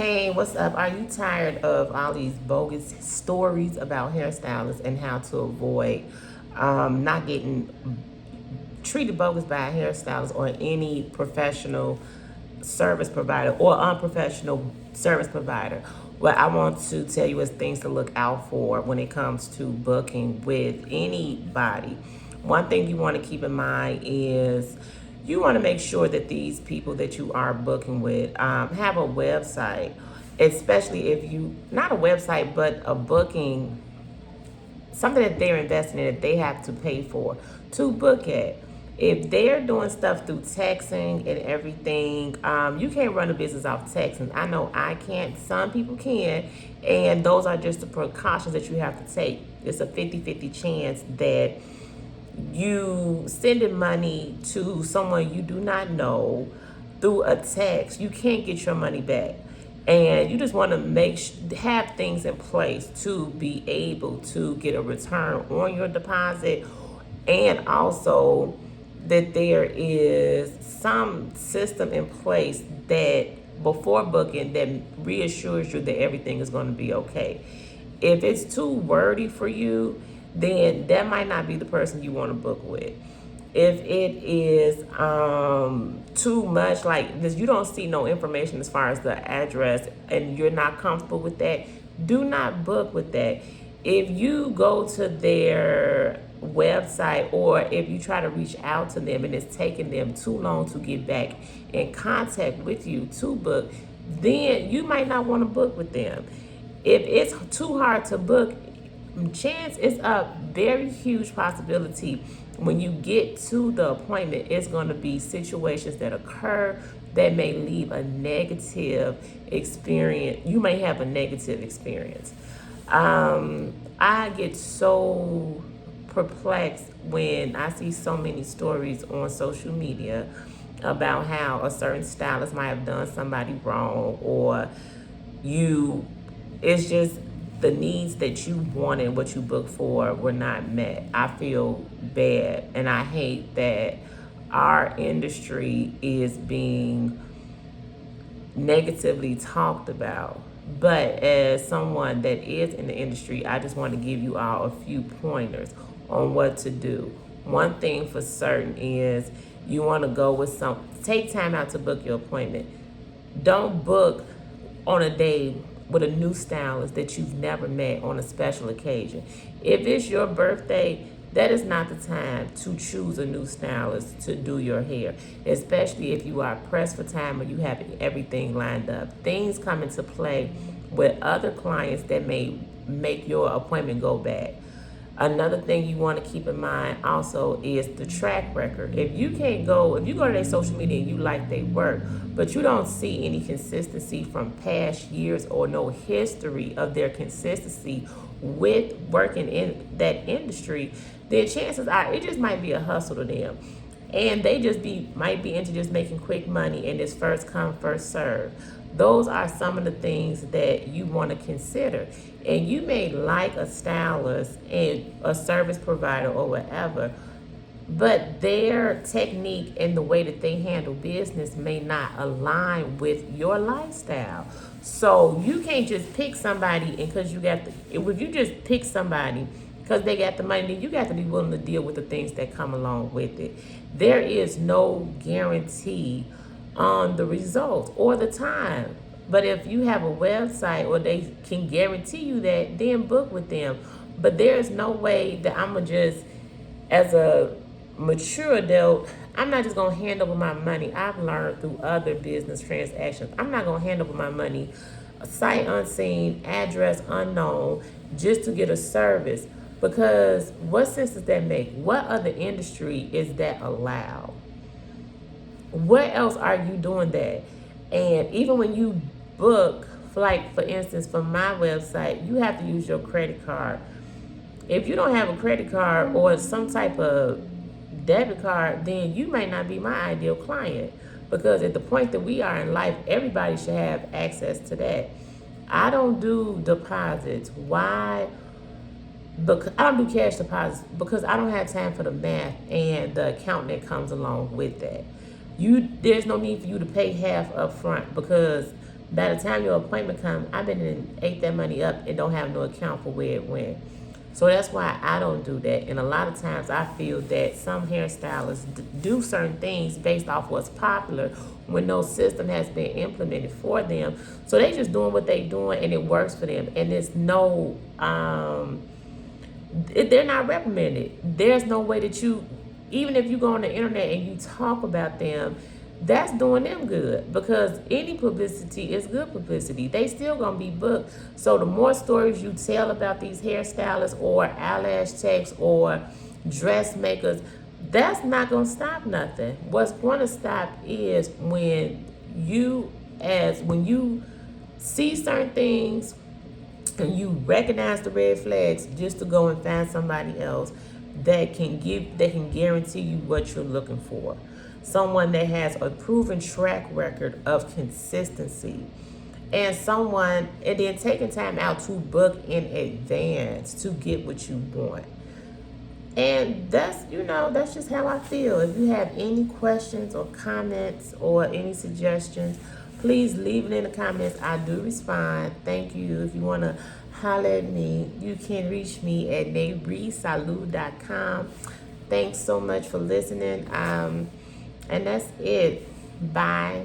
Hey, what's up? Are you tired of all these bogus stories about hairstylists and how to avoid not getting treated bogus by a hairstylist or any professional service provider or unprofessional service provider? What I want to tell you is things to look out for when it comes to booking with anybody. One thing you want to keep in mind is you want to make sure that these people that you are booking with have a website, especially if you, not a website, but a booking, something that they're investing in that they have to pay for to book at. If they're doing stuff through texting and everything, you can't run a business off texting. I know I can't. Some people can. And those are just the precautions that you have to take. It's a 50-50 chance that you sending money to someone you do not know through a text, you can't get your money back. And you just want to have things in place to be able to get a return on your deposit, and also that there is some system in place that before booking that reassures you that everything is going to be okay. If it's too wordy for you, then that might not be the person you want to book with. If it is too much, like this, you don't see no information as far as the address and you're not comfortable with that, do not book with that. If you go to their website or if you try to reach out to them and it's taking them too long to get back in contact with you to book, then you might not want to book with them. If it's too hard to book, chance is a very huge possibility when you get to the appointment, it's going to be situations that occur that may leave a negative experience. You may have a negative experience. I get so perplexed when I see so many stories on social media about how a certain stylist might have done somebody wrong, or it's just the needs that you wanted, what you booked for, were not met. I feel bad, and I hate that our industry is being negatively talked about. But as someone that is in the industry, I just want to give you all a few pointers on what to do. One thing for certain is you want to go with take time out to book your appointment. Don't book on a day with a new stylist that you've never met on a special occasion. If it's your birthday, that is not the time to choose a new stylist to do your hair, especially if you are pressed for time or you have everything lined up. Things come into play with other clients that may make your appointment go bad. Another thing you want to keep in mind also is the track record. If you go to their social media and you like their work, but you don't see any consistency from past years or no history of their consistency with working in that industry, then chances are it just might be a hustle to them. And they just might be into just making quick money and it's first come, first serve. Those are some of the things that you want to consider. And you may like a stylist and a service provider or whatever, but their technique and the way that they handle business may not align with your lifestyle. So you can't just pick somebody, and because if you just pick somebody because they got the money, then you got to be willing to deal with the things that come along with it. There is no guarantee on the results or the time. But if you have a website or they can guarantee you that, then book with them. But there's no way that I'm going to just, as a mature adult, I'm not just going to hand over my money. I've learned through other business transactions, I'm not going to hand over my money, sight unseen, address unknown, just to get a service. Because what sense does that make? What other industry is that allowed? Where else are you doing that? And even when you book, for instance, for my website, you have to use your credit card. If you don't have a credit card or some type of debit card, then you may not be my ideal client. Because at the point that we are in life, everybody should have access to that. I don't do deposits. Why? Because I don't do cash deposits because I don't have time for the math and the account that comes along with that. There's no need for you to pay half up front because By the time your appointment comes, I've been and ate that money up and don't have no account for where it went. So that's why I don't do that. And a lot of times I feel that some hairstylists do certain things based off what's popular when no system has been implemented for them. So they just doing what they doing and it works for them. And there's no, they're not reprimanded. There's no way that you, even if you go on the internet and you talk about them, that's doing them good, because any publicity is good publicity. They still gonna be booked. So the more stories you tell about these hairstylists or eyelash techs or dressmakers, that's not gonna stop nothing. What's gonna stop is when you see certain things and you recognize the red flags, just to go and find somebody else that can guarantee you what you're looking for. Someone that has a proven track record of consistency, and then taking time out to book in advance to get what you want. And that's just how I feel. If you have any questions or comments or any suggestions, please leave it in the comments. I do respond. Thank you. If you want to holler at me, you can reach me at nayreesalud.com. Thanks so much for listening. And that's it. Bye.